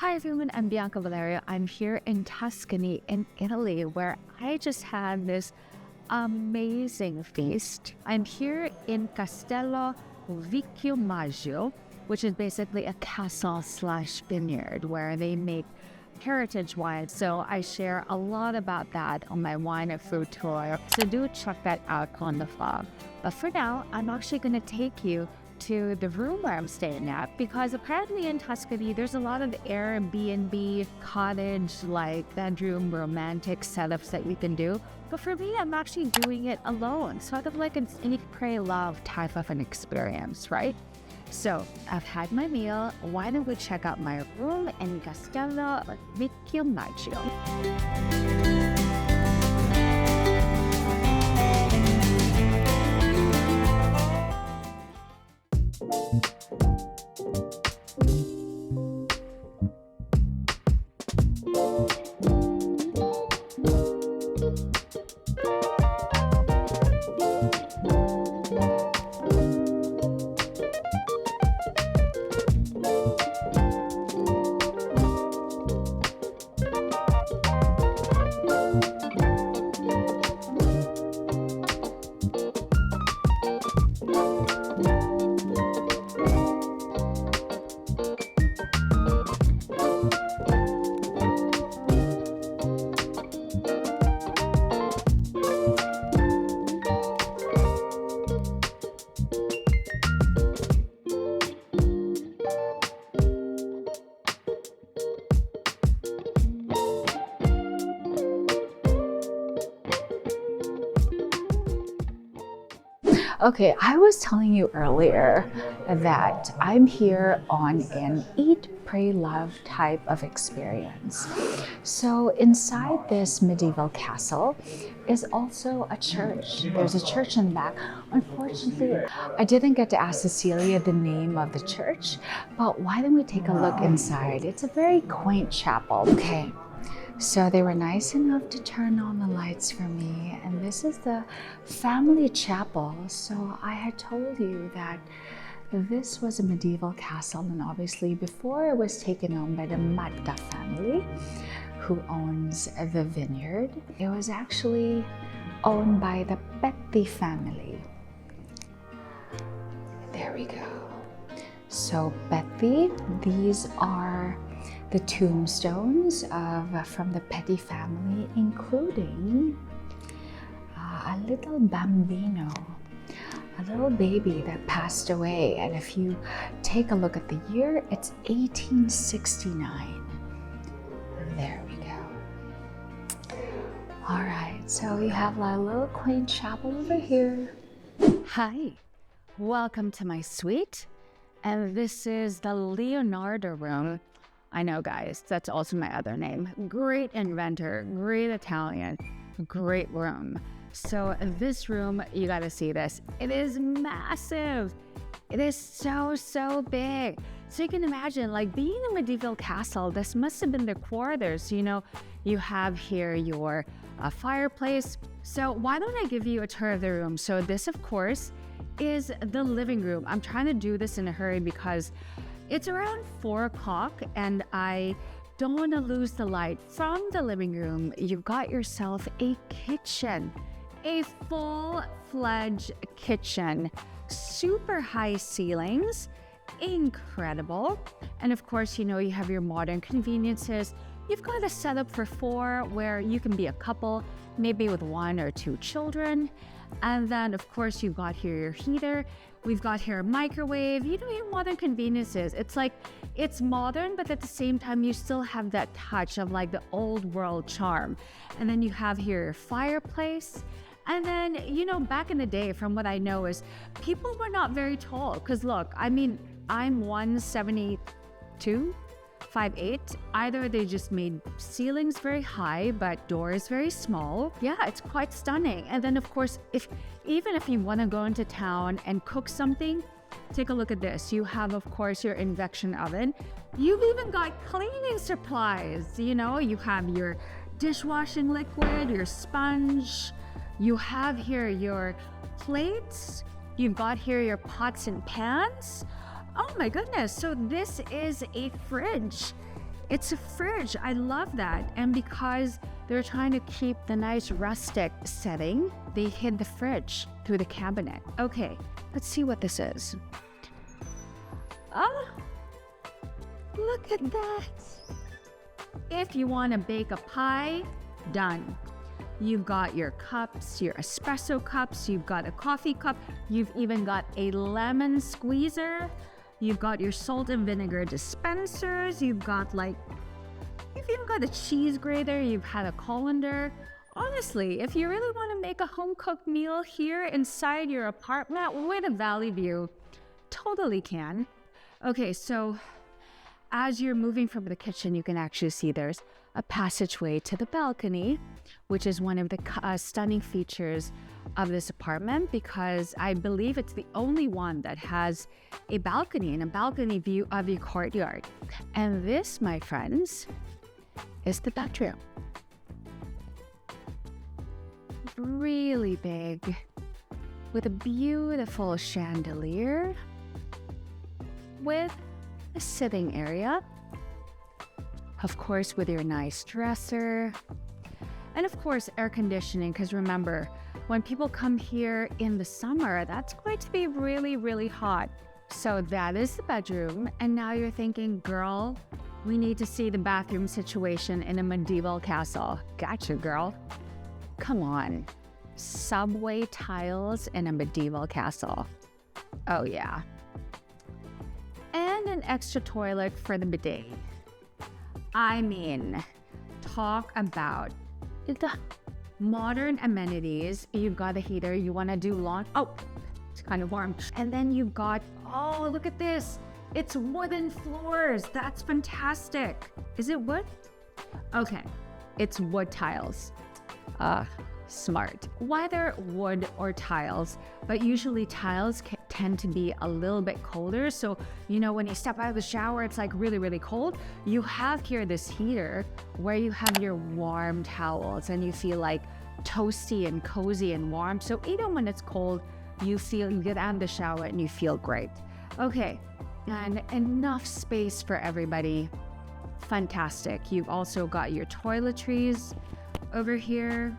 Hi everyone, I'm Bianca Valerio. I'm here in Tuscany in Italy where I just had this amazing feast. I'm here in Castello Vicchiomaggio, which is basically a castle slash vineyard where they make heritage wine. So I share a lot about that on my wine and food tour. So do check that out on the vlog. But for now, I'm actually going to take you to the room where I'm staying at, because apparently in Tuscany there's a lot of Airbnb, cottage, like bedroom, romantic setups that you can do. But for me, I'm actually doing it alone, sort of like an eat, pray, love type of an experience, right? So I've had my meal. Why don't we check out my room in Castello Vicchiomaggio? Okay, I was telling you earlier that I'm here on an eat, pray, love type of experience. So inside this medieval castle is also a church. There's a church in the back. Unfortunately, I didn't get to ask Cecilia the name of the church, but why don't we take a look inside? It's a very quaint chapel. Okay. So they were nice enough to turn on the lights for me, and this is the family chapel. So I had told you that this was a medieval castle, and obviously before it was taken on by the Matta family, who owns the vineyard, it was actually owned by the Petti family. There we go. So Petti, these are the tombstones from the Petti family, including a little bambino, a little baby that passed away. And if you take a look at the year, it's 1869. There we go. All right, so you have a little quaint chapel over here. Hi, welcome to my suite. And this is the Leonardo room. I know, guys, that's also my other name. Great inventor, great Italian, great room. So this room, you gotta see this. It is massive. It is so big. So you can imagine, like, being in a medieval castle, this must have been the quarters. You know, you have here your fireplace. So why don't I give you a tour of the room? So this, of course, is the living room. I'm trying to do this in a hurry because it's around 4 o'clock and I don't want to lose the light. From the living room, you've got yourself a kitchen, a full-fledged kitchen, super high ceilings, incredible. And of course, you know, you have your modern conveniences. You've got a setup for 4 where you can be a couple, maybe with 1 or 2 children. And then, of course, you've got here your heater. We've got here a microwave, you know, your modern conveniences. It's like, it's modern, but at the same time, you still have that touch of like the old world charm. And then you have here your fireplace. And then, you know, back in the day, from what I know, is people were not very tall. Because look, I mean, I'm 172, 5'8". Either they just made ceilings very high, but doors very small. Yeah, it's quite stunning. And then, of course, even if you want to go into town and cook something, take a look at this. You have, of course, your induction oven. You've even got cleaning supplies. You know, you have your dishwashing liquid, your sponge. You have here your plates. You've got here your pots and pans. Oh my goodness, so this is a fridge. it's a fridge. I love that. And because they're trying to keep the nice rustic setting, they hid the fridge through the cabinet. Okay, let's see what this is. Oh, look at that. If you want to bake a pie, done. You've got your cups, your espresso cups, you've got a coffee cup, you've even got a lemon squeezer, you've got your salt and vinegar dispensers, you've even got a cheese grater, you've had a colander. Honestly, if you really want to make a home-cooked meal here inside your apartment with a valley view, totally can. Okay, so as you're moving from the kitchen, you can actually see there's a passageway to the balcony, which is one of the stunning features of this apartment, because I believe it's the only one that has a balcony and a balcony view of your courtyard. And this, my friends, is the bedroom. Really big, with a beautiful chandelier, with a sitting area, of course, with your nice dresser, and of course air conditioning, because remember, when people come here in the summer, that's going to be really, really hot. So that is the bedroom. And now you're thinking, girl, we need to see the bathroom situation in a medieval castle. Gotcha, girl. Come on. Subway tiles in a medieval castle. Oh yeah. And an extra toilet for the bidet. I mean, talk about the modern amenities. You've got a heater, you want to do laundry. Oh, it's kind of warm. And then you've got, oh, look at this. It's wooden floors. That's fantastic. Is it wood? Okay, it's wood tiles. Smart. Whether wood or tiles, but usually tiles tend to be a little bit colder. So, when you step out of the shower, it's like really, really cold. You have here this heater where you have your warm towels and you feel like toasty and cozy and warm. So even when it's cold, you get out of the shower and you feel great. Okay, and enough space for everybody. Fantastic. You've also got your toiletries over here.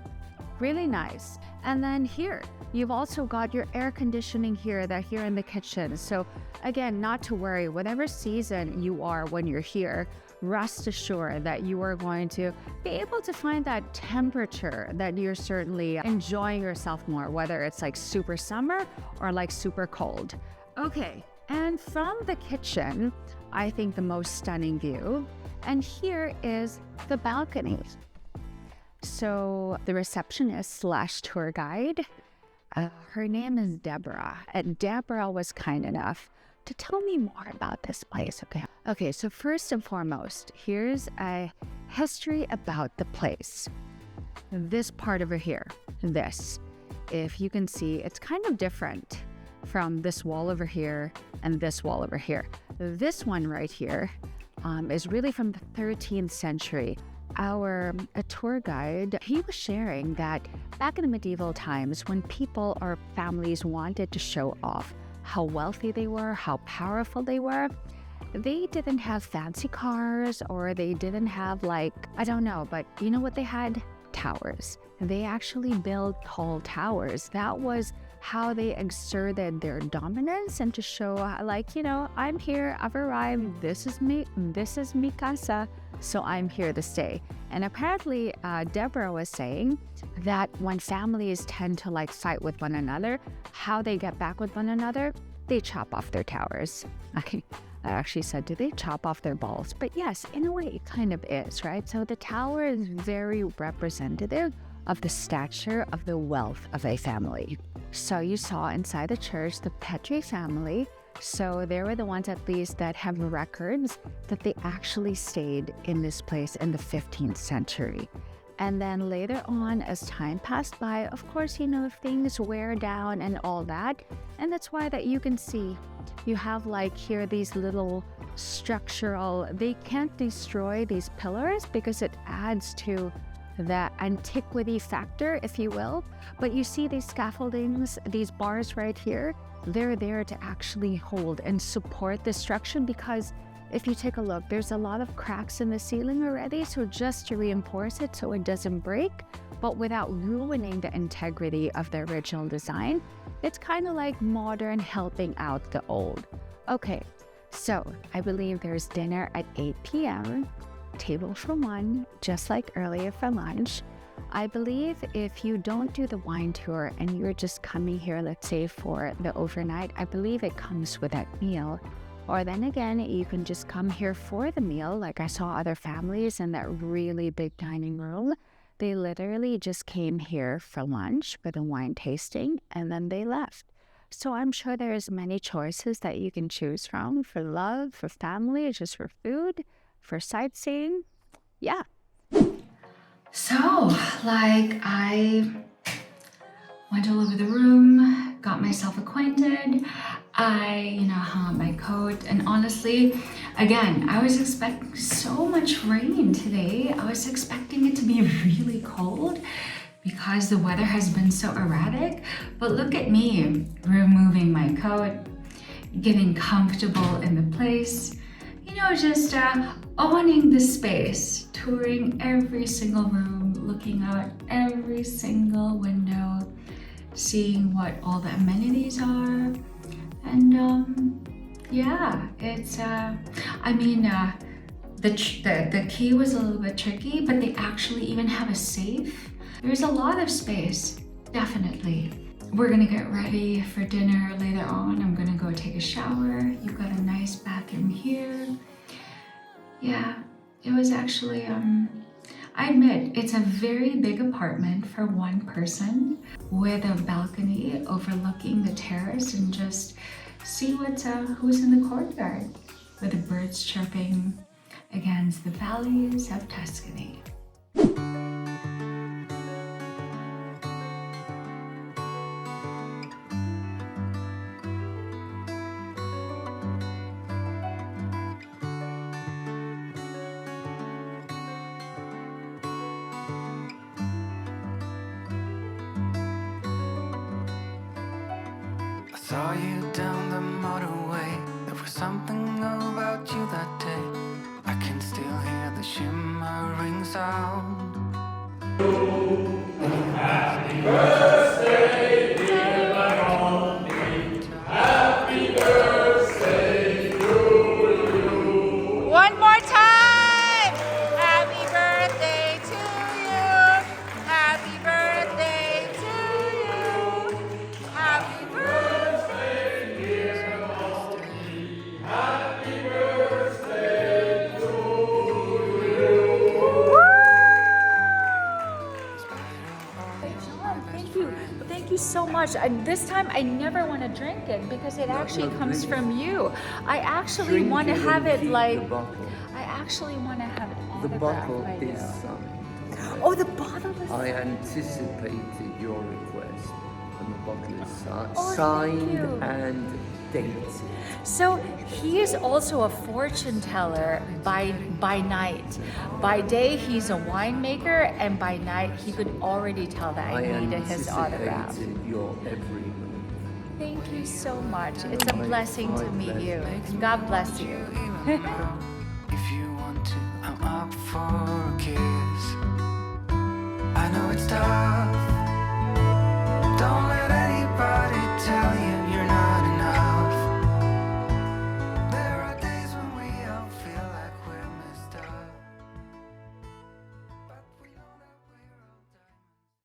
Really nice. And then here, you've also got your air conditioning here in the kitchen. So again, not to worry, whatever season you are when you're here, rest assured that you are going to be able to find that temperature that you're certainly enjoying yourself more, whether it's like super summer or like super cold. Okay, and from the kitchen, I think the most stunning view, and here is the balcony. So the receptionist / tour guide, her name is Deborah, and Deborah was kind enough to tell me more about this place. Okay, so first and foremost, here's a history about the place. This part over here, if you can see, it's kind of different from this wall over here and this wall over here. This one right here is really from the 13th century. Our tour guide, he was sharing that back in the medieval times, when people or families wanted to show off how wealthy they were, how powerful they were, they didn't have fancy cars, or they didn't have I don't know, but you know what they had? Towers. They actually built tall towers. That was how they exerted their dominance and to show I'm here, I've arrived, this is mi casa, so I'm here to stay. And apparently Deborah was saying that when families tend to fight with one another, how they get back with one another, they chop off their towers. I actually said, do they chop off their balls? But yes, in a way it kind of is, right? So the tower is very representative of the stature of the wealth of a family. So you saw inside the church the Petri family. So they were the ones, at least, that have records that they actually stayed in this place in the 15th century. And then later on, as time passed by, of course, things wear down and all that. And that's why that you can see, you have here these little structural, they can't destroy these pillars because it adds to the antiquity factor, if you will. But you see these scaffoldings, these bars right here, they're there to actually hold and support the structure because if you take a look, there's a lot of cracks in the ceiling already, so just to reinforce it so it doesn't break, but without ruining the integrity of the original design. It's kind of like modern helping out the old. Okay, so I believe there's dinner at 8 p.m., table for one, just like earlier for lunch. I believe if you don't do the wine tour and you're just coming here, let's say for the overnight, I believe it comes with that meal. Or then again, you can just come here for the meal, like I saw other families in that really big dining room. They literally just came here for lunch for the wine tasting and then they left. So I'm sure there's many choices that you can choose from for love, for family, just for food, for sightseeing. Yeah. So, like, I went all over the room, got myself acquainted. I, hung up my coat, and honestly, again, I was expecting so much rain today. I was expecting it to be really cold because the weather has been so erratic. But look at me, removing my coat, getting comfortable in the place, just owning the space, touring every single room, looking out every single window, seeing what all the amenities are. And yeah, it's the key was a little bit tricky, but they actually even have a safe. There's a lot of space, definitely. We're gonna get ready for dinner later on. I'm gonna go take a shower. You've got a nice bathroom here. Yeah, it was actually, I admit, it's a very big apartment for one person with a balcony overlooking the terrace and just see who's in the courtyard with the birds chirping against the valleys of Tuscany. Saw you down the motorway. There was something about you that day. I can still hear the shimmering sound. Happy birthday, dear Leonie. Happy birthday to you. One more time. Happy birthday to you. Happy birthday to you. Happy birthday, dear Leonie. Happy birthday to you. John, thank you. Thank you so much. This time I never want to drink it because it actually comes from you. I actually want to have it like. I actually want to have it The autographed bottle by is you. signed. Oh, the bottle is. I anticipated your request, and the bottle is Oh, signed thank you. and dated. So he is also a fortune teller by night. By day he's a winemaker, and by night he could already tell that I needed his autograph. anticipated your every move. Thank you so much. It's a blessing to meet you. Makes me God bless want you. even more. If you want to, I'm up for